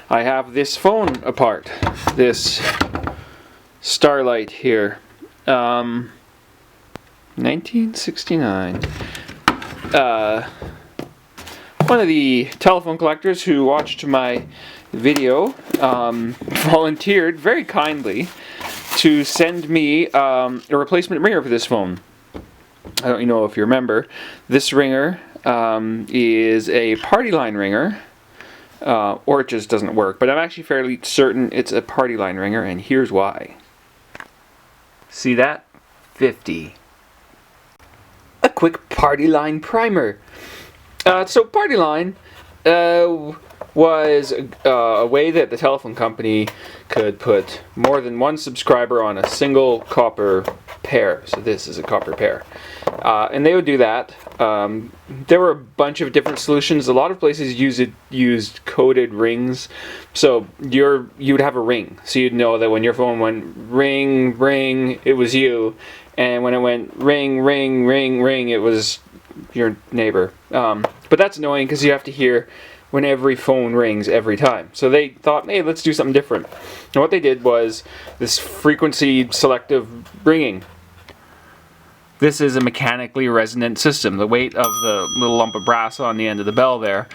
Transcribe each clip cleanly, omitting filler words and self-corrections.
I have this phone apart. This Starlight here. 1969. One of the telephone collectors who watched my video volunteered very kindly to send me a replacement ringer for this phone. I don't know if you remember, this ringer is a party line ringer, or it just doesn't work, but I'm actually fairly certain it's a party line ringer, and here's why. See that? 50. A quick party line primer. So party line was a way that the telephone company could put more than one subscriber on a single copper pair. So this is a copper pair. And they would do that. There were a bunch of different solutions. A lot of places used coded rings. So you would have a ring. So you'd know that when your phone went ring, ring, it was you. And when it went ring, ring, ring, ring, it was your neighbor. But that's annoying because you have to hear when every phone rings every time. So they thought, hey, let's do something different. And what they did was this frequency selective ringing. This is a mechanically resonant system. The weight of the little lump of brass on the end of the bell there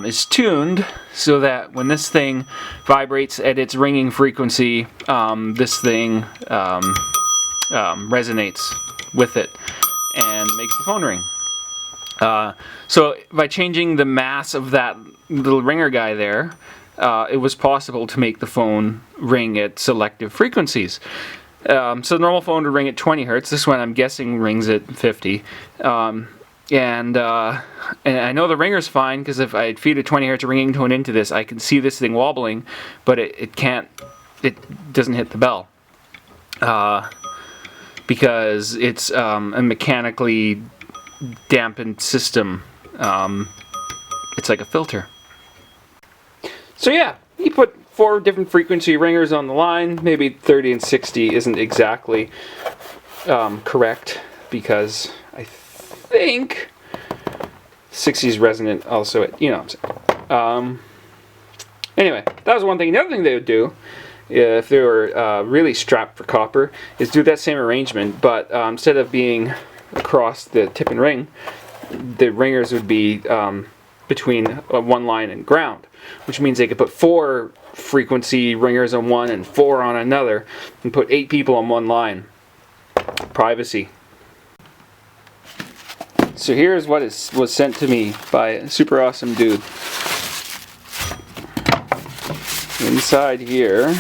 is tuned so that when this thing vibrates at its ringing frequency, this thing resonates with it and makes the phone ring. So by changing the mass of that little ringer guy there, it was possible to make the phone ring at selective frequencies. So the normal phone would ring at 20 hertz. This one I'm guessing rings at 50. And I know the ringer's fine because if I feed a 20 hertz ringing tone into this, I can see this thing wobbling, but it doesn't hit the bell. Because it's a mechanically dampened system. It's like a filter. So yeah, you put 4 different frequency ringers on the line. Maybe 30 and 60 isn't exactly correct because I think 60 is resonant also at, you know what I'm saying. Anyway, that was one thing. The other thing they would do, if they were really strapped for copper, is do that same arrangement, but instead of being across the tip and ring, the ringers would be between one line and ground, which means they could put 4 frequency ringers on one and 4 on another and put 8 people on one line. Privacy. So here's what was sent to me by a super awesome dude. Inside here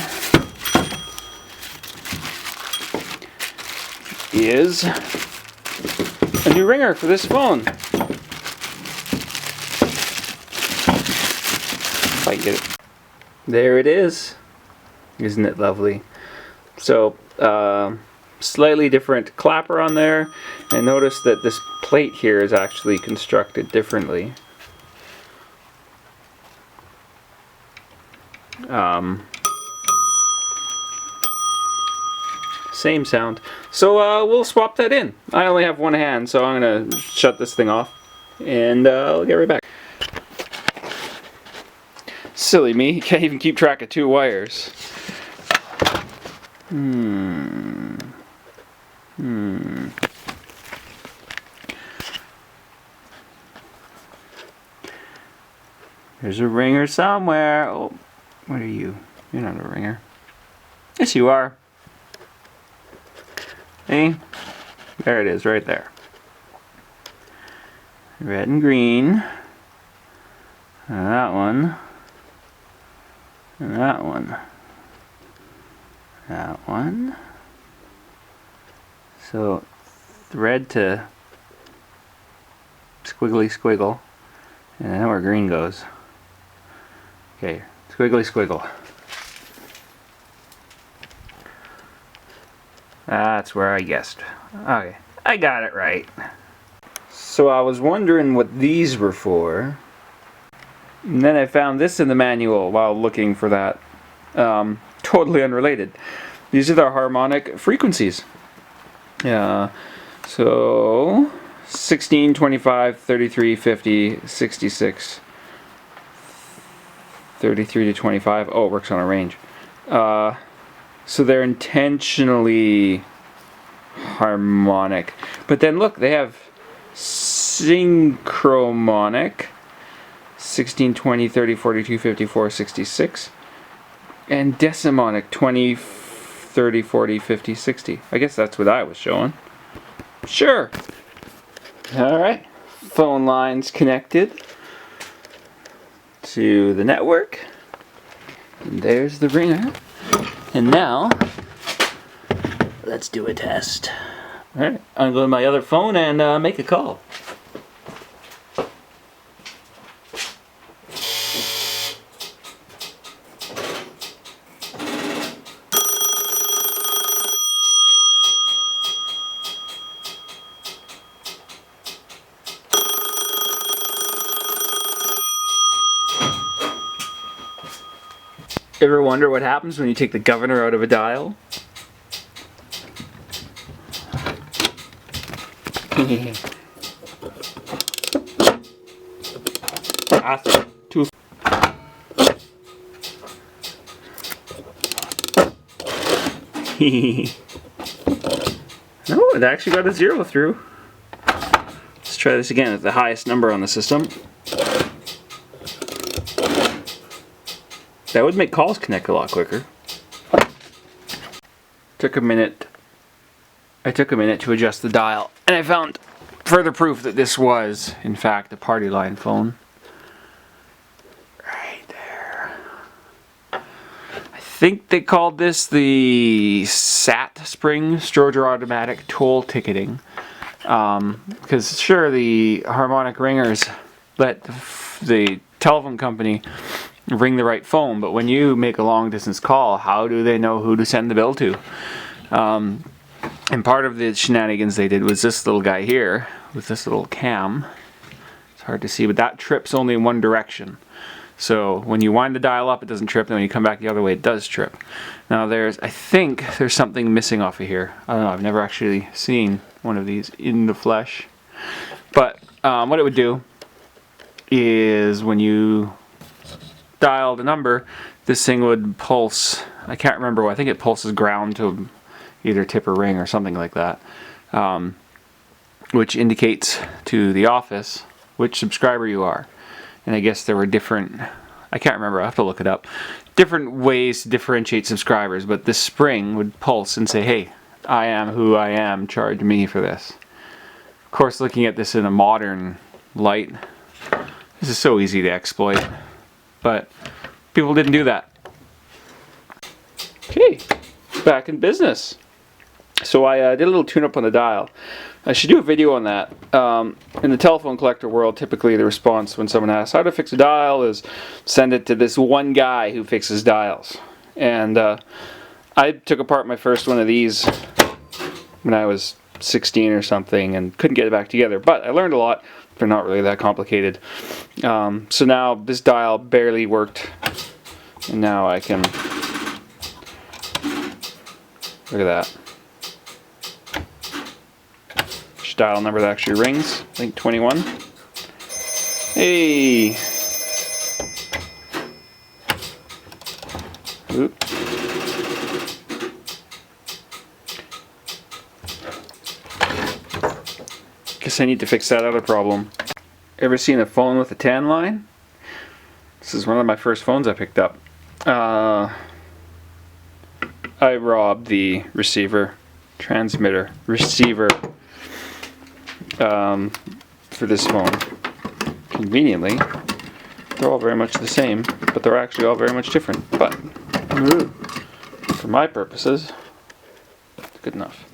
is a new ringer for this phone. If I can get it. There it is. Isn't it lovely? So, slightly different clapper on there, and notice that this plate here is actually constructed differently. Same sound. So we'll swap that in. I only have one hand, so I'm gonna shut this thing off, and I'll get right back. Silly me, can't even keep track of 2 wires. There's a ringer somewhere. Oh, what are you? You're not a ringer. Yes, you are. See? There it is, right there. Red and green. And that one. And that one. That one. So, red to squiggly squiggle. And then where green goes. Okay, squiggly squiggle. That's where I guessed. Okay, I got it right. So I was wondering what these were for. And then I found this in the manual while looking for that. Totally unrelated. These are the harmonic frequencies. So 16, 25, 33, 50, 66, 33 to 25. Oh, it works on a range. So they're intentionally harmonic. But then look, they have synchromonic, 16, 20, 30, 42, 54, 66. And decimonic, 20, 30, 40, 50, 60. I guess that's what I was showing. Sure. Alright. Phone lines connected to the network. And there's the ringer. And now, let's do a test. Alright, I'm going to go to my other phone and make a call. Ever wonder what happens when you take the governor out of a dial? Awesome. Two. No, it actually got a 0 through. Let's try this again at the highest number on the system. That would make calls connect a lot quicker. Took a minute. I took a minute to adjust the dial, and I found further proof that this was, in fact, a party line phone. Right there. I think they called this the SAT spring, Stroger Automatic Toll Ticketing. Because sure, the harmonic ringers let the telephone company ring the right phone, but when you make a long distance call, how do they know who to send the bill to? And part of the shenanigans they did was this little guy here with this little cam. It's hard to see, but that trips only in one direction. So when you wind the dial up, it doesn't trip, and when you come back the other way, it does trip. Now I think there's something missing off of here. I don't know, I've never actually seen one of these in the flesh. But what it would do is when you dial the number, this thing would pulse. I can't remember. I think it pulses ground to either tip or ring or something like that, which indicates to the office which subscriber you are. And I guess there were different, I can't remember, I'll have to look it up, different ways to differentiate subscribers, but this spring would pulse and say, hey, I am who I am, charge me for this. Of course, looking at this in a modern light, this is so easy to exploit. But people didn't do that. Okay, back in business. So I did a little tune-up on the dial. I should do a video on that. In the telephone collector world, typically the response when someone asks how to fix a dial is send it to this one guy who fixes dials. And I took apart my first one of these when I was 16 or something and couldn't get it back together. But I learned a lot. They're not really that complicated. So now this dial barely worked, and now I can look at that. Which dial number that actually rings? I think 21. Hey. Oop. Guess I need to fix that other problem. Ever seen a phone with a tan line? This is one of my first phones I picked up. I robbed the receiver for this phone. Conveniently, they're all very much the same, but they're actually all very much different. But for my purposes, it's good enough.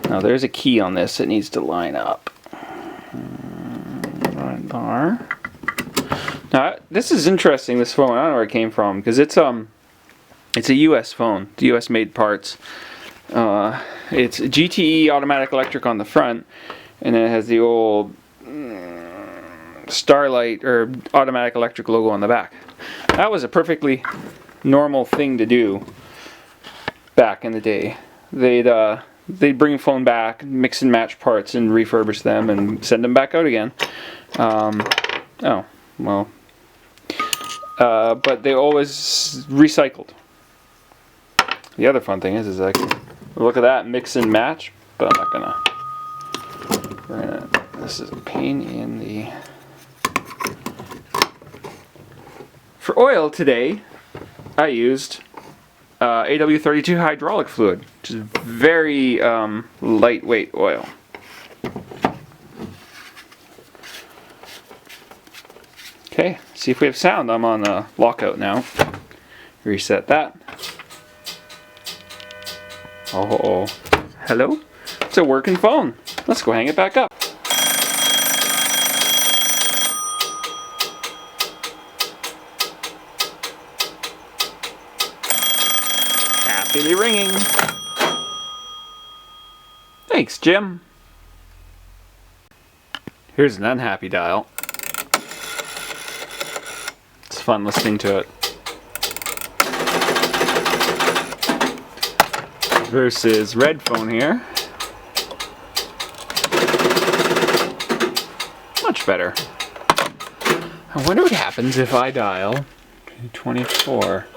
Now there's a key on this that needs to line up. Right there. Now this is interesting. This phone, I don't know where it came from because it's a U.S. phone. It's U.S. made parts. It's GTE Automatic Electric on the front, and it has the old Starlight or Automatic Electric logo on the back. That was a perfectly normal thing to do back in the day. They'd bring a phone back, mix and match parts, and refurbish them, and send them back out again. Oh, well. but they always recycled. The other fun thing is I can look at that, mix and match, but I'm not gonna. This is a pain in the. For oil today, I used AW32 hydraulic fluid, which is very lightweight oil. Okay, see if we have sound. I'm on lockout now. Reset that. Oh, hello? It's a working phone. Let's go hang it back up. Happily ringing. Thanks, Jim. Here's an unhappy dial. It's fun listening to it. Versus red phone here. Much better. I wonder what happens if I dial 24.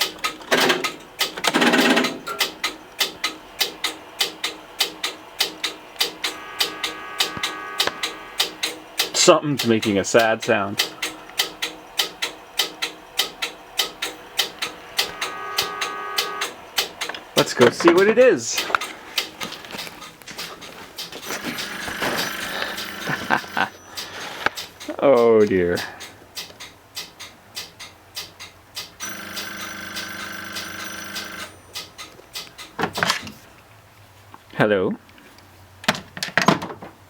Something's making a sad sound. Let's go see what it is. Oh dear. Hello.